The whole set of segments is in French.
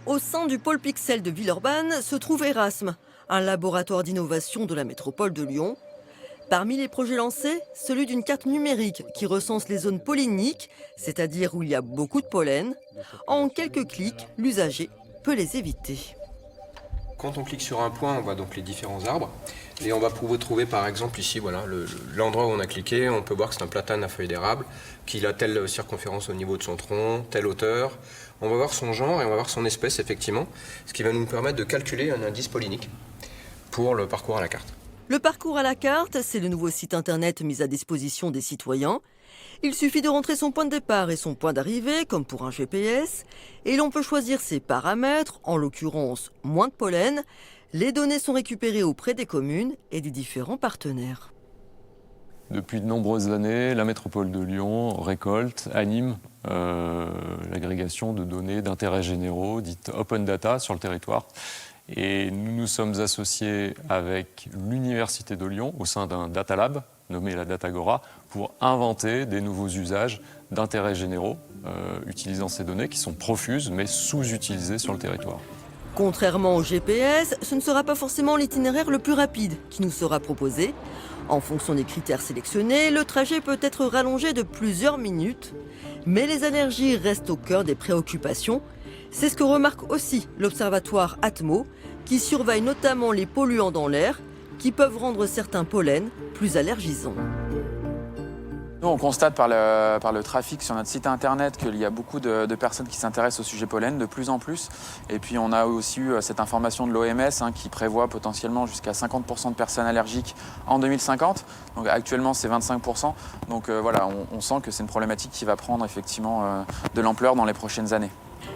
Au sein du pôle Pixel de Villeurbanne se trouve Erasme, un laboratoire d'innovation de la métropole de Lyon. Parmi les projets lancés, celui d'une carte numérique qui recense les zones polliniques, c'est-à-dire où il y a beaucoup de pollen. En quelques clics, l'usager peut les éviter. Quand on clique sur un point, on voit donc les différents arbres. Et on va pouvoir trouver par exemple ici voilà, l'endroit où on a cliqué. On peut voir que c'est un platane à feuilles d'érable, qu'il a telle circonférence au niveau de son tronc, telle hauteur. On va voir son genre et on va voir son espèce effectivement, ce qui va nous permettre de calculer un indice pollinique pour le parcours à la carte. Le parcours à la carte, c'est le nouveau site internet mis à disposition des citoyens. Il suffit de rentrer son point de départ et son point d'arrivée, comme pour un GPS, et l'on peut choisir ses paramètres, en l'occurrence moins de pollen. Les données sont récupérées auprès des communes et des différents partenaires. Depuis de nombreuses années, la métropole de Lyon récolte, anime l'agrégation de données d'intérêt généraux, dites open data, sur le territoire. Et nous nous sommes associés avec l'Université de Lyon au sein d'un data lab nommé la Datagora pour inventer des nouveaux usages d'intérêt généraux utilisant ces données qui sont profuses mais sous-utilisées sur le territoire. Contrairement au GPS, ce ne sera pas forcément l'itinéraire le plus rapide qui nous sera proposé. En fonction des critères sélectionnés, le trajet peut être rallongé de plusieurs minutes. Mais les allergies restent au cœur des préoccupations. C'est ce que remarque aussi l'observatoire Atmo, qui surveille notamment les polluants dans l'air, qui peuvent rendre certains pollens plus allergisants. Nous, on constate par le trafic sur notre site internet qu'il y a beaucoup de personnes qui s'intéressent au sujet pollen, de plus en plus. Et puis on a aussi eu cette information de l'OMS qui prévoit potentiellement jusqu'à 50% de personnes allergiques en 2050. Donc actuellement c'est 25%. Donc voilà, on sent que c'est une problématique qui va prendre effectivement de l'ampleur dans les prochaines années.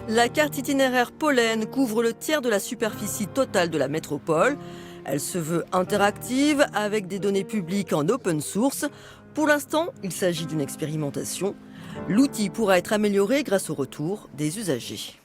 La carte itinéraire pollen couvre le tiers de la superficie totale de la métropole. Elle se veut interactive avec des données publiques en open source. Pour l'instant, il s'agit d'une expérimentation. L'outil pourra être amélioré grâce au retour des usagers.